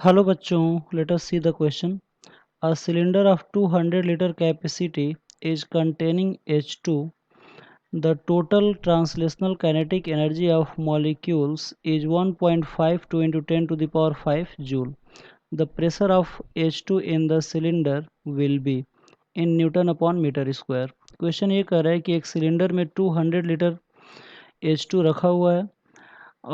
Hello bachchon, let us see the question. A cylinder of 200 liter capacity is containing H2. The total translational kinetic energy of molecules is 1.52 into 10 to the power 5 joule. The pressure of H2 in the cylinder will be in Newton upon meter square. Question ये कह रहा है कि एक cylinder में 200 litre H2 रखा हुआ है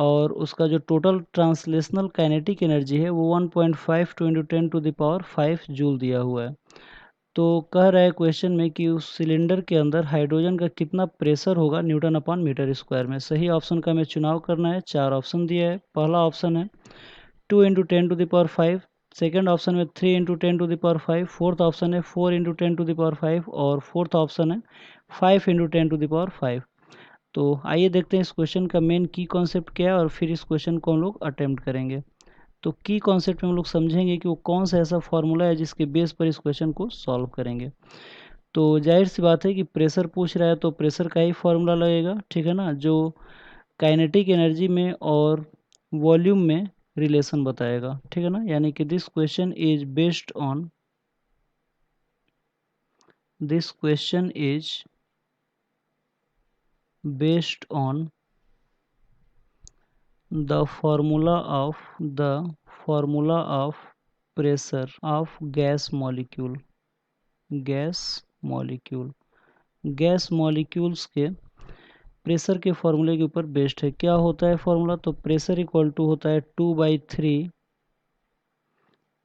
और उसका जो टोटल ट्रांसलेशनल काइनेटिक एनर्जी है वो 1.52 into 10 to the power 5 joule दिया हुआ है। तो कह रहा है क्वेश्चन में कि उस सिलेंडर के अंदर हाइड्रोजन का कितना प्रेशर होगा न्यूटन अपॉन मीटर स्क्वायर में। सही ऑप्शन का हमें चुनाव करना है। 4 ऑप्शन दिया है। पहला ऑप्शन है 2 into 10 to the power 5, second option में 3 into 10 to the power 5, fourth option है 4 इंटू 10 टू द पावर 5 और फोर्थ ऑप्शन है 5 इंटू 10 टू द पावर 5। तो आइए देखते हैं इस क्वेश्चन का मेन की कॉन्सेप्ट क्या है और फिर इस क्वेश्चन को हम लोग अटेम्प्ट करेंगे। तो की कॉन्सेप्ट में हम लोग समझेंगे कि वो कौन सा ऐसा फॉर्मूला है जिसके बेस पर इस क्वेश्चन को सॉल्व करेंगे। तो जाहिर सी बात है कि प्रेशर पूछ रहा है तो प्रेशर का ही फॉर्मूला लगेगा, ठीक है ना, जो काइनेटिक एनर्जी में और वॉल्यूम में रिलेशन बताएगा, ठीक है ना। यानी कि this question is based on the formula of pressure of gas molecule gas molecules के प्रेशर के फॉर्मूले के ऊपर बेस्ड है। क्या होता है फॉर्मूला? तो प्रेशर इक्वल टू होता है 2/3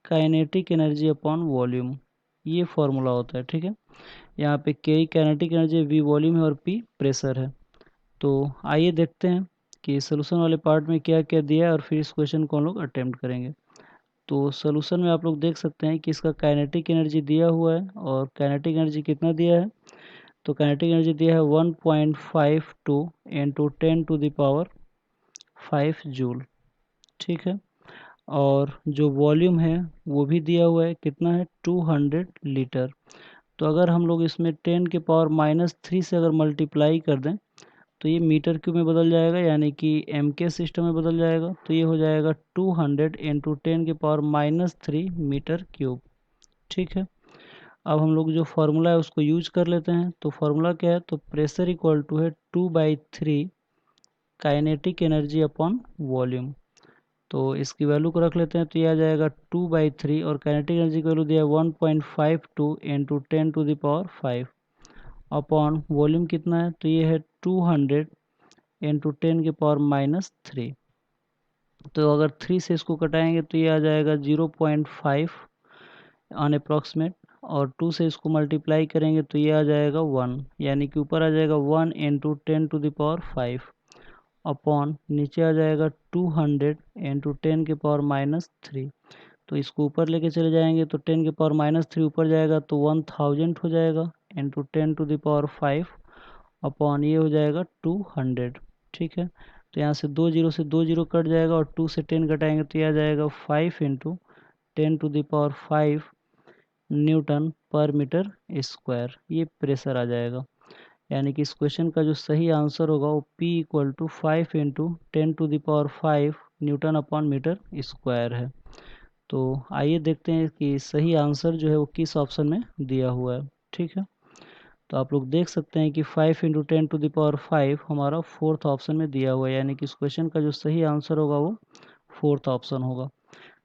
काइनेटिक एनर्जी अपॉन वॉल्यूम। ये फॉर्मूला होता है, ठीक है। यहाँ पे के काइनेटिक एनर्जी, वी वॉल्यूम है और पी प्रेशर है। तो आइए देखते हैं कि सोल्यूशन वाले पार्ट में क्या क्या दिया है और फिर इस क्वेश्चन को हम लोग अटेम्प्ट करेंगे। तो सोल्यूशन में आप लोग देख सकते हैं कि इसका काइनेटिक एनर्जी दिया हुआ है और काइनेटिक एनर्जी कितना दिया है? तो काइनेटिक एनर्जी दिया है 1.52 into 10 to the power 5 joule, ठीक है। और जो वॉल्यूम है वो भी दिया हुआ है, कितना है? 200 लीटर। तो अगर हम लोग इसमें 10 के पावर -3 से अगर मल्टीप्लाई कर दें तो ये मीटर क्यूब में बदल जाएगा, यानी कि एम के सिस्टम में बदल जाएगा। तो ये हो जाएगा 200 इंटू 10 के पावर -3 मीटर क्यूब, ठीक है। अब हम लोग जो फार्मूला है उसको यूज कर लेते हैं। तो फार्मूला क्या है? तो प्रेशर इक्वल टू है 2/3 काइनेटिक एनर्जी अपॉन वॉल्यूम। तो इसकी वैल्यू को रख लेते हैं तो ये आ जाएगा 2/3 और काइनेटिक एनर्जी की वैल्यू दिया है 1.52 into 10 to the power 5 upon volume कितना है? तो ये है 200 इंटू 10 के पावर -3। तो अगर 3 से इसको कटाएंगे तो ये आ जाएगा 0.5 ऑन अप्रॉक्सीमेट, और 2 से इसको मल्टीप्लाई करेंगे तो ये आ जाएगा 1, यानी कि ऊपर आ जाएगा 1 into 10 to the power 5 upon नीचे आ जाएगा 200 इंटू 10 के पावर -3। तो इसको ऊपर लेके चले जाएंगे तो 10 के पावर -3 ऊपर जाएगा तो 1000 हो जाएगा into 10 to the power 5 upon ये हो जाएगा 200, ठीक है। तो यहाँ से 2 जीरो से 2 जीरो कट जाएगा और 2 से 10 घटाएंगे तो ये आ जाएगा 5 into 10 to the power 5 newton per meter square. ये प्रेशर आ जाएगा। यानी कि इस क्वेश्चन का जो सही आंसर होगा वो P equal to 5 into 10 to the power 5 newton upon meter square है। तो आइए देखते हैं कि सही आंसर जो है वो किस ऑप्शन में दिया हुआ है, ठीक है। तो आप लोग देख सकते हैं कि 5 इंटू 10 टू द पावर 5 हमारा फोर्थ ऑप्शन में दिया हुआ है, यानी कि इस क्वेश्चन का जो सही आंसर होगा वो फोर्थ ऑप्शन होगा।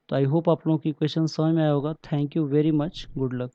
तो आई होप आप लोगों की क्वेश्चन समझ में आया होगा। Thank you very much, good luck.